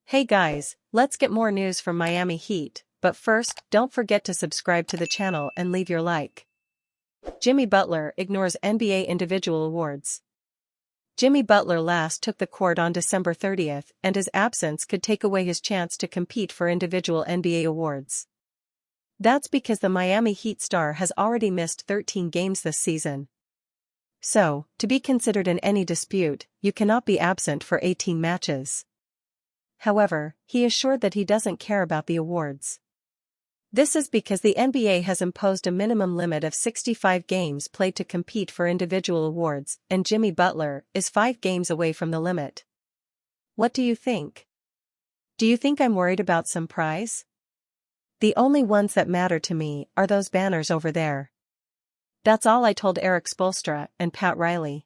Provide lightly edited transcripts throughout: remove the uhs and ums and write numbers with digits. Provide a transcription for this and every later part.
Hey guys, let's get more news from Miami Heat, but first, don't forget to subscribe to the channel and leave your like. Jimmy Butler ignores NBA individual awards. Jimmy Butler last took the court on December 30th, and his absence could take away his chance to compete for individual NBA awards. That's because the Miami Heat star has already missed 13 games this season. So, to be considered in any dispute, you cannot be absent for 18 matches. However, he assured that he doesn't care about the awards. This is because the NBA has imposed a minimum limit of 65 games played to compete for individual awards, and Jimmy Butler is 5 games away from the limit. What do you think? Do you think I'm worried about some prize? The only ones that matter to me are those banners over there. That's all I told Erik Spoelstra and Pat Riley.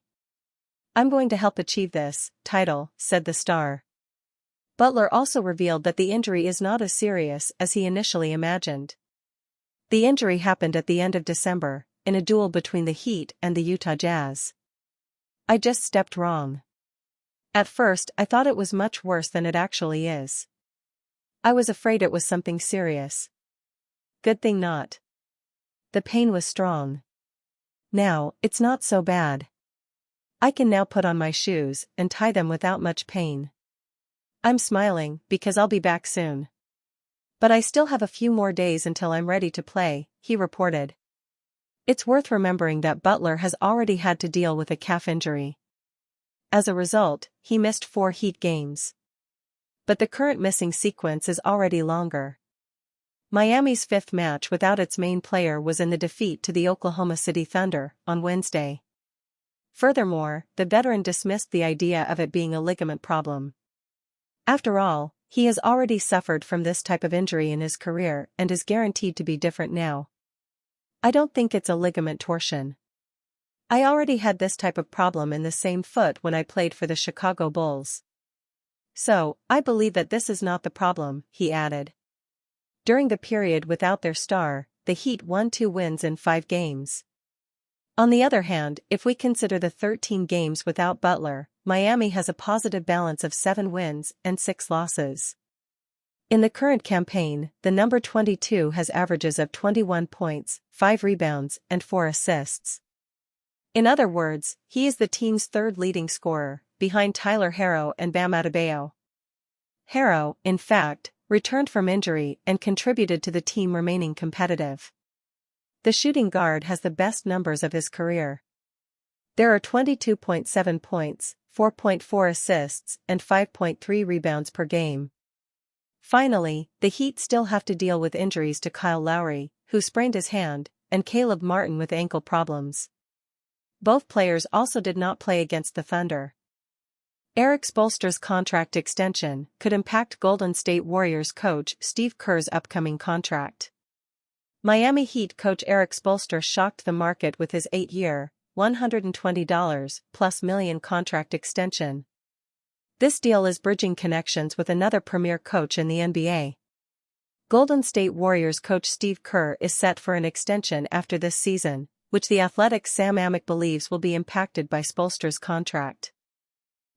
I'm going to help achieve this title, said the star. Butler also revealed that the injury is not as serious as he initially imagined. The injury happened at the end of December, in a duel between the Heat and the Utah Jazz. I just stepped wrong. At first I thought it was much worse than it actually is. I was afraid it was something serious. Good thing not. The pain was strong. Now, it's not so bad. I can now put on my shoes and tie them without much pain. I'm smiling because I'll be back soon. But I still have a few more days until I'm ready to play, he reported. It's worth remembering that Butler has already had to deal with a calf injury. As a result, he missed 4 Heat games. But the current missing sequence is already longer. Miami's 5th match without its main player was in the defeat to the Oklahoma City Thunder on Wednesday. Furthermore, the veteran dismissed the idea of it being a ligament problem. After all, he has already suffered from this type of injury in his career and is guaranteed to be different now. I don't think it's a ligament torsion. I already had this type of problem in the same foot when I played for the Chicago Bulls. So, I believe that this is not the problem, he added. During the period without their star, the Heat won 2 wins in 5 games. On the other hand, if we consider the 13 games without Butler, Miami has a positive balance of 7 wins and 6 losses. In the current campaign, the number 22 has averages of 21 points, 5 rebounds, and 4 assists. In other words, he is the team's 3rd leading scorer, behind Tyler Herro and Bam Adebayo. Herro, in fact, returned from injury and contributed to the team remaining competitive. The shooting guard has the best numbers of his career. There are 22.7 points, 4.4 assists, and 5.3 rebounds per game. Finally, the Heat still have to deal with injuries to Kyle Lowry, who sprained his hand, and Caleb Martin with ankle problems. Both players also did not play against the Thunder. Erik Spoelstra's contract extension could impact Golden State Warriors coach Steve Kerr's upcoming contract. Miami Heat coach Erik Spoelstra shocked the market with his 8-year, $120+ million contract extension. This deal is bridging connections with another premier coach in the NBA. Golden State Warriors coach Steve Kerr is set for an extension after this season, which the Athletic's Sam Amick believes will be impacted by Spoelstra's contract.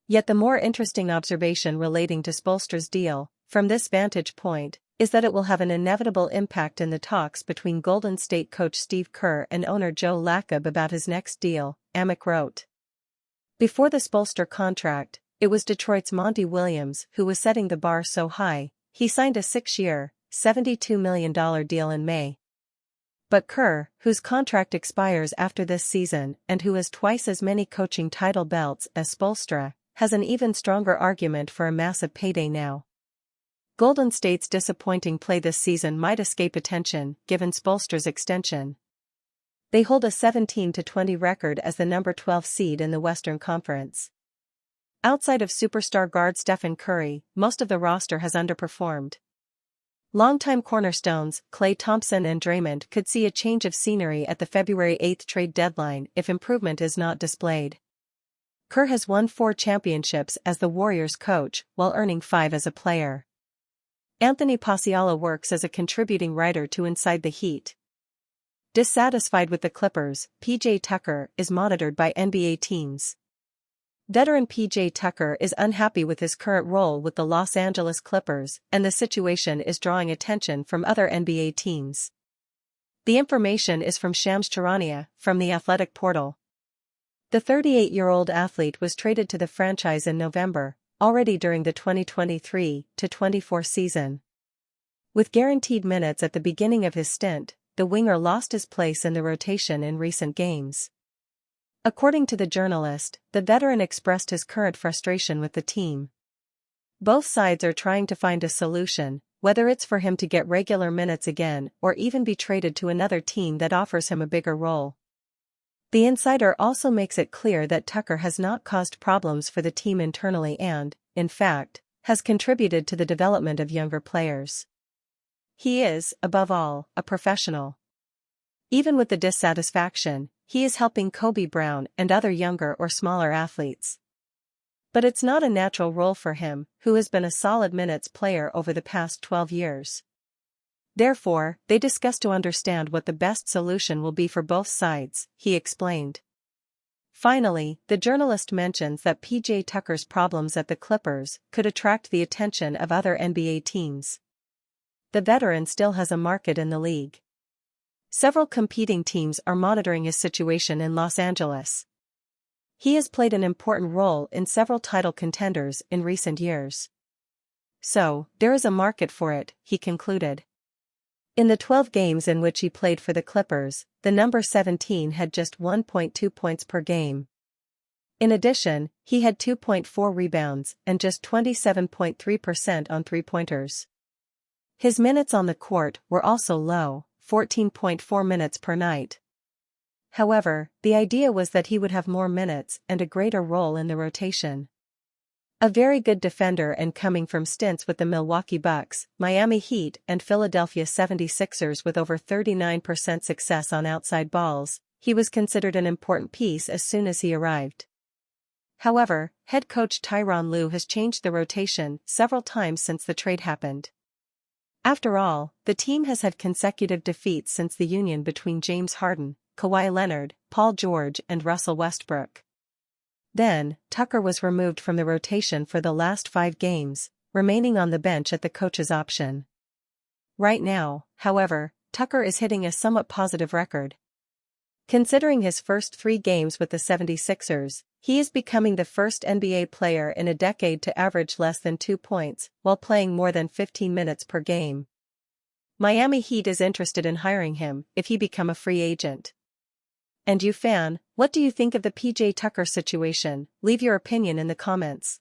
Yet the more interesting observation relating to Spoelstra's deal, from this vantage point, is that it will have an inevitable impact in the talks between Golden State coach Steve Kerr and owner Joe Lacob about his next deal, Amick wrote. Before the Spoelstra contract, it was Detroit's Monty Williams who was setting the bar so high. He signed a 6-year, $72 million deal in May. But Kerr, whose contract expires after this season and who has twice as many coaching title belts as Spoelstra, has an even stronger argument for a massive payday now. Golden State's disappointing play this season might escape attention, given Spoelstra's extension. They hold a 17-20 record as the number 12 seed in the Western Conference. Outside of superstar guard Stephen Curry, most of the roster has underperformed. Longtime cornerstones Klay Thompson and Draymond could see a change of scenery at the February 8 trade deadline if improvement is not displayed. Kerr has won 4 championships as the Warriors coach, while earning 5 as a player. Anthony Pasiala works as a contributing writer to Inside the Heat. Dissatisfied with the Clippers, PJ Tucker is monitored by NBA teams. Veteran PJ Tucker is unhappy with his current role with the Los Angeles Clippers, and the situation is drawing attention from other NBA teams. The information is from Shams Charania, from the Athletic portal. The 38-year-old athlete was traded to the franchise in November, already during the 2023-24 season. With guaranteed minutes at the beginning of his stint, the winger lost his place in the rotation in recent games. According to the journalist, the veteran expressed his current frustration with the team. Both sides are trying to find a solution, whether it's for him to get regular minutes again or even be traded to another team that offers him a bigger role. The insider also makes it clear that Tucker has not caused problems for the team internally and, in fact, has contributed to the development of younger players. He is, above all, a professional. Even with the dissatisfaction, he is helping Kobe Brown and other younger or smaller athletes. But it's not a natural role for him, who has been a solid minutes player over the past 12 years. Therefore, they discuss to understand what the best solution will be for both sides, he explained. Finally, the journalist mentions that PJ Tucker's problems at the Clippers could attract the attention of other NBA teams. The veteran still has a market in the league. Several competing teams are monitoring his situation in Los Angeles. He has played an important role in several title contenders in recent years. So, there is a market for it, he concluded. In the 12 games in which he played for the Clippers, the number 17 had just 1.2 points per game. In addition, he had 2.4 rebounds and just 27.3% on three-pointers. His minutes on the court were also low, 14.4 minutes per night. However, the idea was that he would have more minutes and a greater role in the rotation. A very good defender and coming from stints with the Milwaukee Bucks, Miami Heat and Philadelphia 76ers with over 39% success on outside balls, he was considered an important piece as soon as he arrived. However, head coach Tyronn Lue has changed the rotation several times since the trade happened. After all, the team has had consecutive defeats since the union between James Harden, Kawhi Leonard, Paul George and Russell Westbrook. Then, Tucker was removed from the rotation for the last 5 games, remaining on the bench at the coach's option. Right now, however, Tucker is hitting a somewhat positive record. Considering his first 3 games with the 76ers, he is becoming the first NBA player in a decade to average less than 2 points, while playing more than 15 minutes per game. Miami Heat is interested in hiring him if he become a free agent. And you fan, what do you think of the PJ Tucker situation? Leave your opinion in the comments.